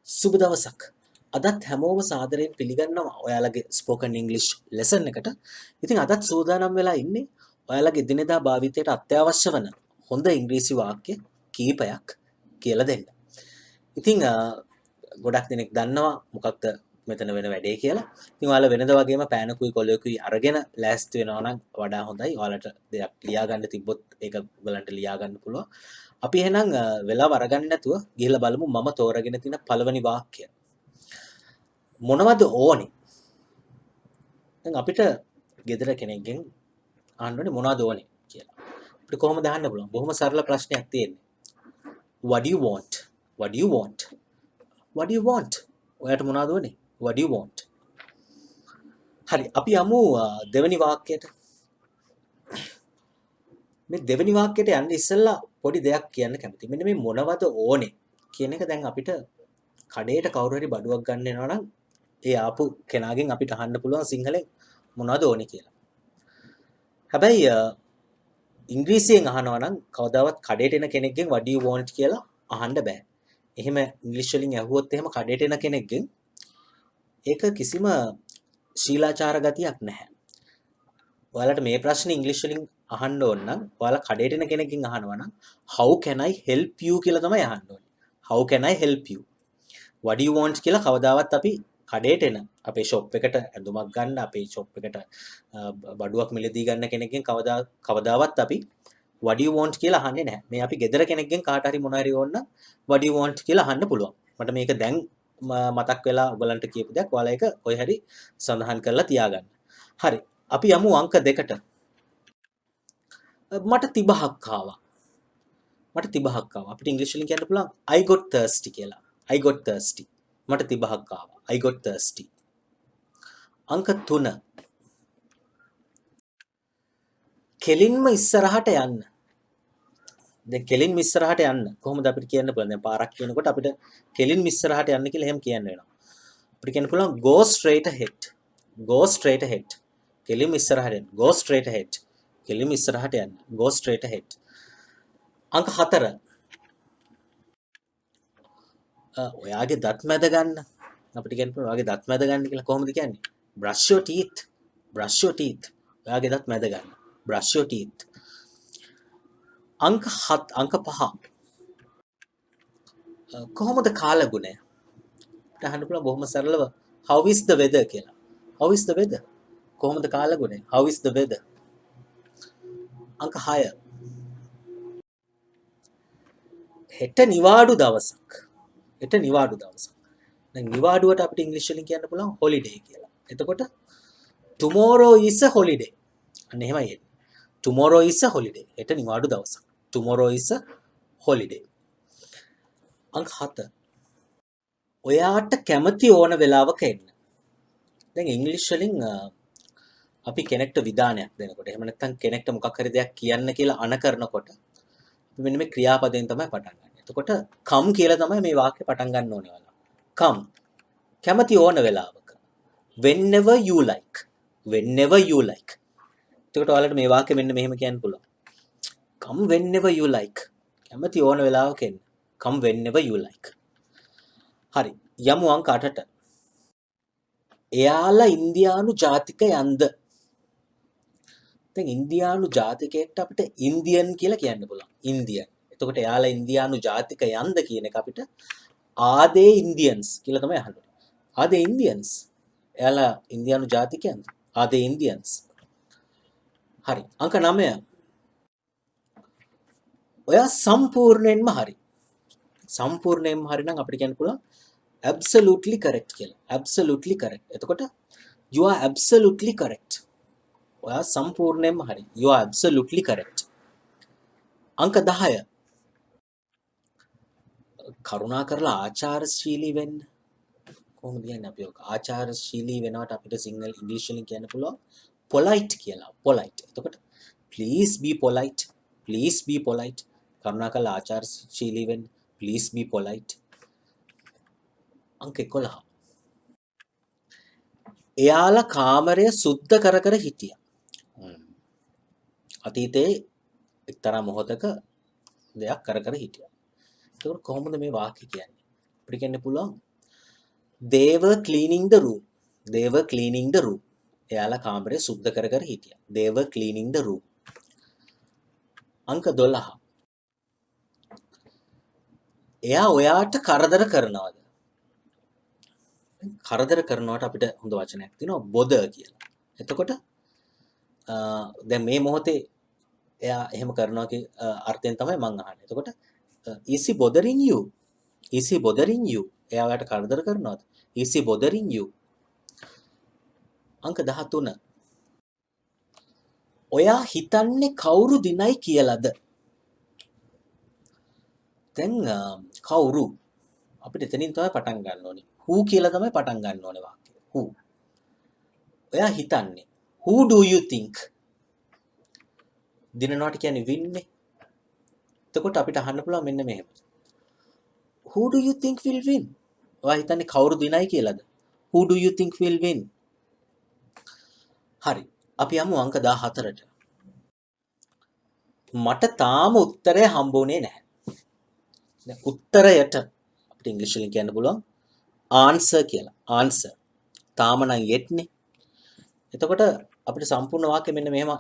සුබ දවසක්. අදත් හැමෝම සාදරයෙන් පිළිගන්නවා ඔයාලගේ ස්පෝකන් ඉංග්ලිෂ් ලෙසන් එකට. ඉතින් අදත් සූදානම් වෙලා ඉන්නේ ඔයාලගේ එදිනෙදා භාවිතයට අත්‍යවශ්‍ය වන හොඳ ඉංග්‍රීසි වාක්‍ය කීපයක් කියලා දෙන්න. ඉතින් ගොඩක් දෙනෙක් දන්නවා මොකක්ද මෙතන වෙන වැඩේ කියලා. ඉතින් ඔයාලා වෙනද වගේම පෑනකුයි කොලයකුයි අරගෙන ලෑස්ති වෙනවා නම් වඩා හොඳයි. ඔයාලට දෙයක් ලියා ගන්න තිබ්බොත් ඒක ඔයගලන්ට ලියා ගන්න පුළුවන්. අපි එහෙනම් වෙලාව අරගන්න නැතුව ගිහලා බලමු මම තෝරගෙන තියෙන පළවෙනි වාක්‍යය. මොනවද ඕනේ? දැන් අපිට ගෙදර කෙනෙක්ගෙන් අහන්න ඕනේ මොනවද ඕනේ කියලා. අපිට කොහොමද අහන්න පුළුවන්? බොහොම සරල ප්‍රශ්නයක් තියෙන්නේ. What do you want? What do you want? What do you want? ඔයාට මොනවද ඕනේ? What do you want? හරි අපි යමු දෙවෙනි වාක්‍යයට. මේ දෙවෙනි වාක්‍යයට යන්න ඉස්සෙල්ලා පොඩි දෙයක් කියන්න කැමතියි. මෙන්න මේ මොනවද ඕනේ කියන එක දැන් අපිට කඩේට කවුරු හරි බඩුවක් ගන්න එනවා නම් ඒ ආපු කෙනාගෙන් අපිට අහන්න පුළුවන් සිංහලෙන් මොනවද ඕනේ කියලා. හැබැයි ඉංග්‍රීසියෙන් අහනවා නම් කවදාවත් කඩේට එන කෙනෙක්ගෙන් what do you want කියලා අහන්න බෑ. එහෙම ඉංග්‍රීසි වලින් ඇහුවොත් එහෙම කඩේට එන කෙනෙක්ගෙන් ඒක කිසිම ශීලාචාර ගතියක් නැහැ. ඔයාලට මේ ප්‍රශ්නේ ඉංග්‍රීසි වලින් අහන්න ඕන නම් ඔයාලා කඩේට එන කෙනෙක්ගෙන් අහනවා නම් how can I help you කියලා තමයි අහන්න ඕනේ. how can I help you? what do you want කියලා කවදාවත් අපි කඩේට එන අපේ ෂොප් එකට ඇඳුමක් ගන්න අපේ ෂොප් එකට බඩුවක් මිලදී ගන්න කෙනෙක්ගෙන් කවදාවත් අපි what do you want කියලා අහන්නේ නැහැ. මේ අපි ගෙදර කෙනෙක්ගෙන් කාට හරි මොන හරි ඕන නම් what do you want කියලා අහන්න පුළුවන්. මට මේක දැන් මතක් වෙලා ඔයගලන්ට කියපු දෙයක්. ඔයාලා ඒක කොයි හරි සඳහන් කරලා තියාගන්න. හරි. අපි යමු අංක 2ට. මට තිබහක් ආවා. මට තිබහක් ආවා. අපිට ඉංග්‍රීසි වලින් කියන්න පුළුවන් I got thirsty කියලා. I got thirsty. මට තිබහක් ආවා. I got thirsty. අංක 3. කෙලින්ම ඉස්සරහට යන්න. දැන් කෙලින්ම ඉස්සරහට යන්න කොහොමද අපිට කියන්න පුළුවන්? දැන් පාරක් කියනකොට අපිට කෙලින්ම ඉස්සරහට යන්න කියලා එහෙම කියන්න වෙනවා. අපිට කියන්න පුළුවන් go straight ahead. go straight ahead. කෙලින්ම ඉස්සරහට යන්න. go straight ahead. කෙලින්ම ඉස්සරහට යන්න. go straight ahead. අංක 4. ඔයාගේ දත් මැද ගන්න. අපිට කියන්න පුළුවන් ඔයාගේ දත් මැද ගන්න කියලා කොහොමද කියන්නේ? brush your teeth. brush your teeth. ඔයාගේ දත් මැද ගන්න. brush your teeth. අංක 5. කොහොමද කාලගුණය? අහන්න පුළුවන් බොහොම සරලව how is the weather කියලා. how is the weather? කොහොමද කාලගුණය? how is the weather? අංක 6. හෙට නිවාඩු දවසක්. හෙට නිවාඩු දවසක්. දැන් නිවාඩුවට අපිට ඉංග්‍රීසි වලින් කියන්න පුළුවන් holiday කියලා. එතකොට tomorrow is a holiday. අන්න එහෙමයි එන්නේ. tomorrow is a holiday. හෙට නිවාඩු දවසක්. tomorrow is a holiday. අංක 7. ඔයාට කැමති ඕන වෙලාවක එන්න. දැන් ඉංග්‍රීසි වලින් අපි කෙනෙක්ට විධානයක් දෙනකොට එහෙම නැත්නම් කෙනෙක්ට මොකක් හරි දෙයක් කියන්න කියලා අණ කරනකොට මෙන්න මේ ක්‍රියාපදයෙන් තමයි පටන් ගන්න. එතකොට come කියලා තමයි මේ වාක්‍ය පටන් ගන්න ඕනේ වලා. come කැමති ඕන වෙලාවක. whenever you like. whenever you like. එතකොට ඔයාලට මේ වාක්‍ය මෙන්න මෙහෙම කියන්න පුළුවන්. come whenever you like. කැමති ඕන වෙලාවක එන්න. come whenever you like. හරි. යමු අංක 8ට. එයාලා ඉන්දියානු ජාතිකයන්ද? දැන් ඉන්දියානු ජාතිකයෙක්ට අපිට ඉන්දියන් කියලා කියන්න පුළුවන්. ඉන්දියන්. එතකොට එයාලා ඉන්දියානු ජාතිකයන්ද කියන එක අපිට are they Indians කියලා තමයි අහන්න ඕනේ. are they Indians? එයාලා ඉන්දියානු ජාතිකයන්ද? are they Indians? හරි. අංක 9. ඔයා සම්පූර්ණයෙන්ම හරි. සම්පූර්ණයෙන්ම හරි නම් අපිට කියන්න පුළුවන් absolutely correct කියලා. absolutely correct. එතකොට you are absolutely correct. ඔයා සම්පූර්ණයෙන්ම හරි. you are absolutely correct. අංක 10. කරුණා කරලා ආචාරශීලී වෙන්න. කොහොමද කියන්නේ අපි ඔක ආචාරශීලී වෙනවට අපිට සිංහල ඉංග්‍රීසි වලින් කියන්න පුළුවන් polite කියලා. polite. එතකොට please be polite. please be polite. කරුණා කරලා ආචාරශීලී වෙන්න. please be polite. අංක 11. එයාලා කාමරය සුද්ධ කර කර හිටියා. අතීතයේ එක්තරා මොහොතක දෙයක් කර කර හිටියා. ඒකෝර කොහොමද මේ වාක්‍ය කියන්නේ? අපිට කියන්න පුළුවන් they were cleaning the room. They were cleaning the room. එයාලා කාමරේ සුද්ධ කර කර හිටියා. They were cleaning the room. අංක 12. එයා ඔයාට කරදර කරනවද? කරදර කරනවට අපිට හොඳ වචනයක් තියෙනවා bother කියලා. එතකොට දැන් මේ මොහොතේ එයා එහෙම කරනවා කි අර්ථයෙන් තමයි මම අහන්නේ. එතකොට is he bothering you? Is he bothering you? එයා ඔයාට කරදර කරනවද? Is he bothering you? අංක 13. ඔයා හිතන්නේ කවුරු දිනයි කියලාද? දැන් කවුරු අපිට එතනින් තමයි පටන් ගන්න ඕනේ. who කියලා තමයි පටන් ගන්න ඕනේ වාක්‍යය. who. ඔයා හිතන්නේ. who do you think? දිනනවට කියන්නේ win නේ. එතකොට අපිට අහන්න පුළුවන් මෙන්න මෙහෙම. who do you think will win? ඔයා හිතන්නේ කවුරු දිනයි කියලාද? who do you think will win? හරි. අපි යමු අංක 14ට. මට තාම උත්තරය හම්බුනේ නැහැ. දැන් උත්තරයට අපිට ඉංග්‍රීසි වලින් කියන්න පුළුවන් answer කියලා. answer. තාම නම් yet නේ. එතකොට අපිට සම්පූර්ණ වාක්‍ය මෙන්න මෙහෙම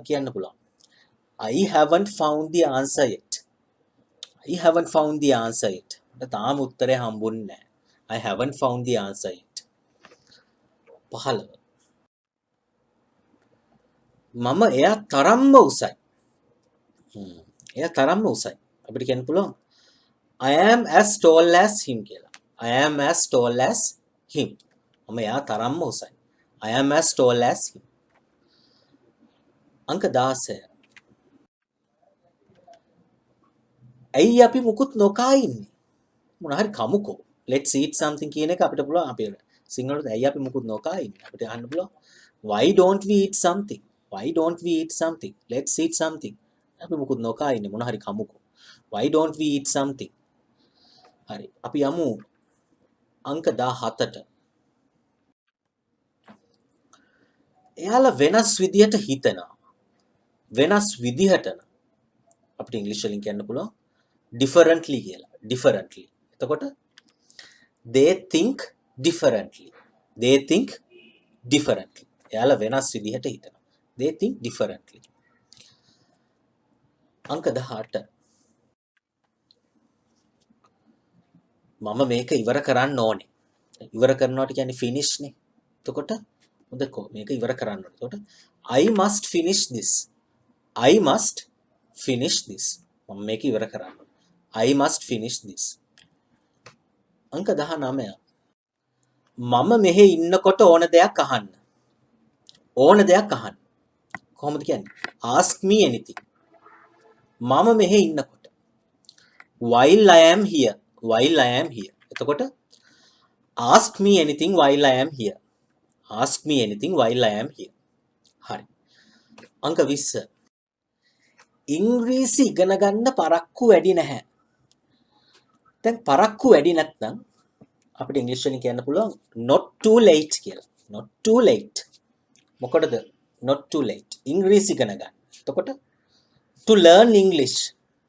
කියන්න පුළුවන්. I haven't found the answer yet. I haven't found the answer yet. මට තාම උත්තරය හම්බුනේ නැහැ. I haven't found the answer yet. 15. මම එයා තරම්ම උසයි. එයා තරම්ම උසයි. අපිට කියන්න පුළුවන් I am as tall as him කියලා. I am as tall as him. මම එයා තරම්ම උසයි. I am as tall as him. අංක 16. ඇයි අපි මුකුත් නොකා ඉන්නේ? මොන හරි කමුකෝ. Let's eat something කියන එක අපිට පුළුවන් අපේ සිංහලට ඇයි අපි මුකුත් නොකා ඉන්නේ? අපිට අහන්න පුළුවන් why don't we eat something? Why don't we eat something? Let's eat something. අපි මුකුත් නොකා ඉන්නේ මොන හරි කමුකෝ. Why don't we eat something? හරි. අපි යමු අංක 17ට. එයාලා වෙනස් විදිහට හිතනවා. වෙනස් විදිහට අපිට ඉංග්‍රීසි වලින් කියන්න පුළුවන් differently කියලා. differently. එතකොට they think differently. They think differently. එයාලා වෙනස් විදිහට හිතනවා. They think differently. අංක 18. මම මේක ඉවර කරන්න ඕනේ. ඉවර කරනවට කියන්නේ finish නේ. එතකොට හොඳ මේක ඉවර කරන්න ඕනේ. එතකොට I must finish this. I must finish this. මම මේක ඉවර කරන්න ඕනේ. I must finish this. අංක 19. මම මෙහෙ ඉන්නකොට ඕන දෙයක් අහන්න. ඕන දෙයක් අහන්න. කොහොමද කියන්නේ? Ask me anything. මම මෙහෙ ඉන්නකොට. While I am here. While I am here. එතකොට ask me anything while I am here. Ask me anything while I am here. හරි. අංක 20. ඉංග්‍රීසි ඉගෙන ගන්න පරක්කු වැඩි නැහැ. දැන් පරක්කු වැඩි නැත්නම් අපිට ඉංග්‍රීසි වලින් කියන්න පුළුවන් not too late කියලා. not too late. මොකටද not too late? ඉංග්‍රීසි ඉගෙන ගන්න. එතකොට to learn English.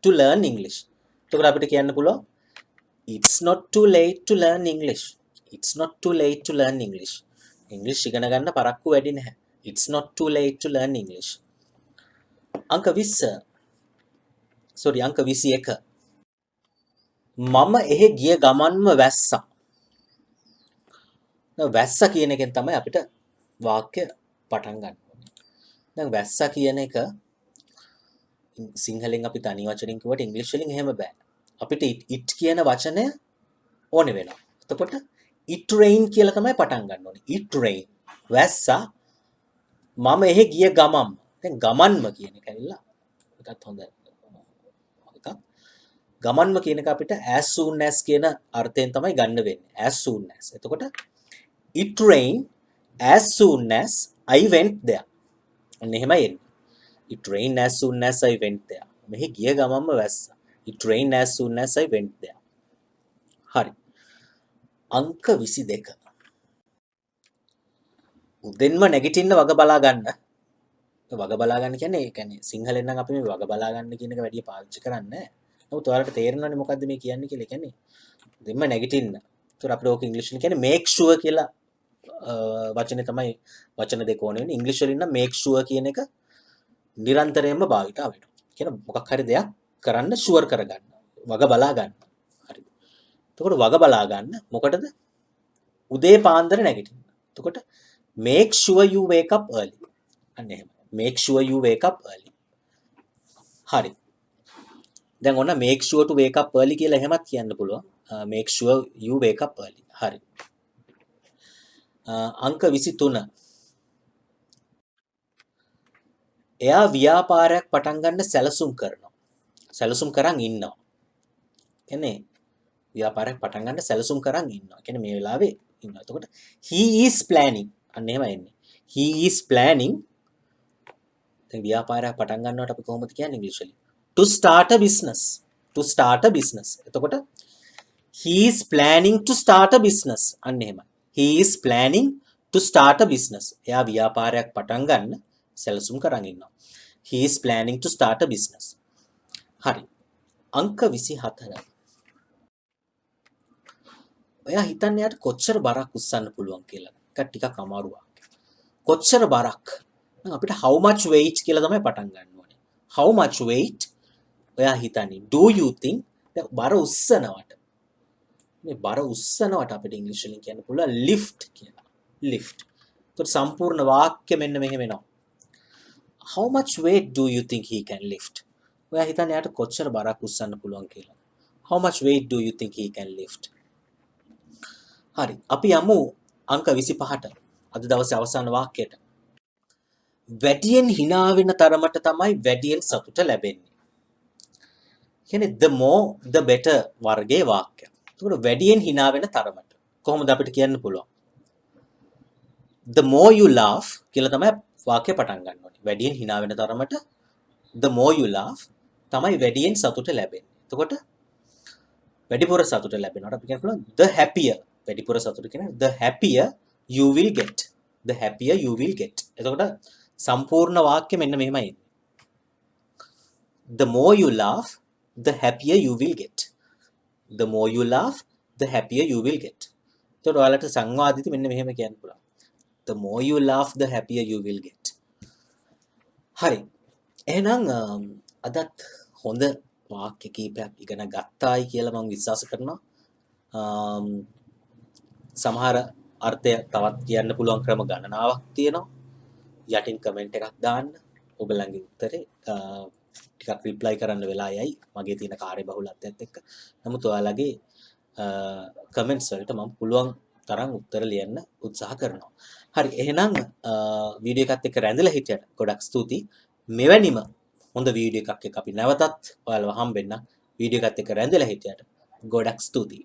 to learn English. එතකොට අපිට කියන්න පුළුවන් it's not too late to learn English. it's not too late to learn English. ඉංග්‍රීසි ඉගෙන ගන්න පරක්කු වැඩි නැහැ. it's not too late to learn English. අංක 20. sorry අංක 21. මම එහෙ ගිය ගමන්ම වැස්සා. වැස්සා කියන එකෙන් තමයි අපිට වාක්‍ය පටන් ගන්න ඕනේ. දැන් වැස්සා කියන එක සිංහලෙන් අපි තනි වචනෙන් කිව්වට ඉංග්‍රීසි වලින් එහෙම බෑ. අපිට it කියන වචනය ඕනේ වෙනවා. එතකොට it rain කියලා තමයි පටන් ගන්න ඕනේ. it rain. වැස්සා මම එහෙ ගිය ගමන්ම. දැන් ගමන්ම කියන එක ඇවිල්ලා එකත් හොඳ එකක්. ගමන්ම කියන එක අපිට as soon as කියන අර්ථයෙන් තමයි ගන්න වෙන්නේ. as soon as. එතකොට it rained as soon as I went there. අන්න එහෙමයි එන්නේ. it rained as soon as I went there. මෙහි ගිය ගමන්ම වැස්සා. it rained as soon as I went there. හරි. අංක 22. උදෙන්ම නැගිටින්න වග බලා ගන්න. වග බලා ගන්න කියන්නේ ඒ කියන්නේ සිංහලෙන් නම් අපි මේ වග බලා ගන්න කියන එක වැඩි පාවිච්චි කරන්නේ නැහැ. නමුත් ඔයාලට තේරෙනවනේ මොකද්ද මේ කියන්නේ කියලා. කියන්නේ උදෙන්ම නැගිටින්න. ඒතර අපිට ඕක ඉංග්‍රීසි වලින් කියන්නේ make sure කියලා වචනේ තමයි වචන දෙක ඕනේ වෙන්නේ. ඉංග්‍රීසි වලින් නම් make sure කියන එක නිරන්තරයෙන්ම භාවිතා වෙනවා. කියන මොකක් හරි දෙයක් කරන්න ෂුවර් කරගන්න. වග බලා ගන්න. හරි. එතකොට වග බලා ගන්න මොකටද? උදේ පාන්දර නැගිටින්න. එතකොට make sure you wake up early. අන්න එහෙම. make sure you wake up early. හරි. දැන් ඔන්න make sure to wake up early කියලා එහෙමත් කියන්න පුළුවන්. make sure you wake up early. හරි. අංක 23. එයා ව්‍යාපාරයක් පටන් ගන්න සැලසුම් කරනවා. සැලසුම් කරන් ඉන්නවා. කියන්නේ ව්‍යාපාරයක් පටන් ගන්න සැලසුම් කරන් ඉන්නවා. කියන්නේ මේ වෙලාවේ ඉන්නවා. එතකොට he is planning. අන්න එහෙම එන්නේ. he is planning. දැන් ව්‍යාපාරයක් පටන් ගන්නවට අපි කොහොමද කියන්නේ ඉංග්‍රීසි වලින්? to start a business. to start a business. එතකොට he is planning to start a business. අන්න එහෙමයි. he is planning to start a business. එයා ව්‍යාපාරයක් පටන් ගන්න සැලසුම් කරන් ඉන්නවා. he is planning to start a business. හරි. අංක 24. ඔයා හිතන්නේ යාට කොච්චර බරක් උස්සන්න පුළුවන් කියලා. ඒක ටිකක් අමාරුවක්. කොච්චර බරක්? නම් අපිට how much weight කියලා තමයි පටන් ගන්න ඕනේ. how much weight? ඔයා හිතන්නේ do you think බර උස්සනවට. මේ බර උස්සනවට අපිට ඉංග්‍රීසි වලින් කියන්න පුළුවන් lift කියලා. lift. ඒත් සම්පූර්ණ වාක්‍ය මෙන්න මෙහෙම එනවා. how much weight do you think he can lift? ඔයා හිතන්නේ යාට කොච්චර බරක් උස්සන්න පුළුවන් කියලා. how much weight do you think he can lift? හරි. අපි යමු අංක 25ට. අද දවසේ අවසාන වාක්‍යයට. වැඩියෙන් hina වෙන තරමට තමයි වැඩියෙන් සතුට ලැබෙන්නේ. කියන්නේ the more the better වර්ගයේ වාක්‍ය. ඒකට වැඩියෙන් hina වෙන තරමට. කොහොමද අපිට කියන්න පුළුවන්? the more you laugh කියලා තමයි වාක්‍ය පටන් ගන්න ඕනේ. වැඩියෙන් hina වෙන තරමට the more you laugh තමයි වැඩියෙන් සතුට ලැබෙන්නේ. එතකොට වැඩිපුර සතුට ලැබෙනවට අපි කියන්න පුළුවන් the happier. වැඩිපුර සතුට කියන්නේ the happier you will get. the happier you will get. එතකොට සම්පූර්ණ වාක්‍ය මෙන්න මෙහෙමයි. the more you laugh the happier you will get. the more you laugh the happier you will get. එතකොට ඔයාලට සංවාදිත මෙන්න මෙහෙම කියන්න පුළුවන්. the more you laugh the happier you will get. හරි. එහෙනම් අදත් හොඳ වාක්‍ය කීපයක් ඉගෙන ගත්තායි කියලා මම විශ්වාස කරනවා. සමහර අර්ථය තවත් කියන්න පුළුවන් ක්‍රම ගණනාවක් තියෙනවා. යටින් කමෙන්ට් එකක් දාන්න. ඔයගලගේ උත්තරේ ටිකක් රිප්ලයි කරන්න වෙලා යයි මගේ තියෙන කාර්යබහුලත්වයත් එක්ක. නමුත් ඔයාලගේ කමෙන්ට්ස් වලට මම පුළුවන් තරම් උත්තර ලියන්න උත්සාහ කරනවා. හරි. එහෙනම් වීඩියෝ එකත් එක්ක රැඳිලා හිටියට ගොඩක් ස්තුතියි. මෙවැනිම හොඳ වීඩියෝ එකක් එක්ක අපි නැවතත් ඔයාලව හම්බෙන්න. වීඩියෝ එකත් එක්ක රැඳිලා හිටියට ගොඩක් ස්තුතියි.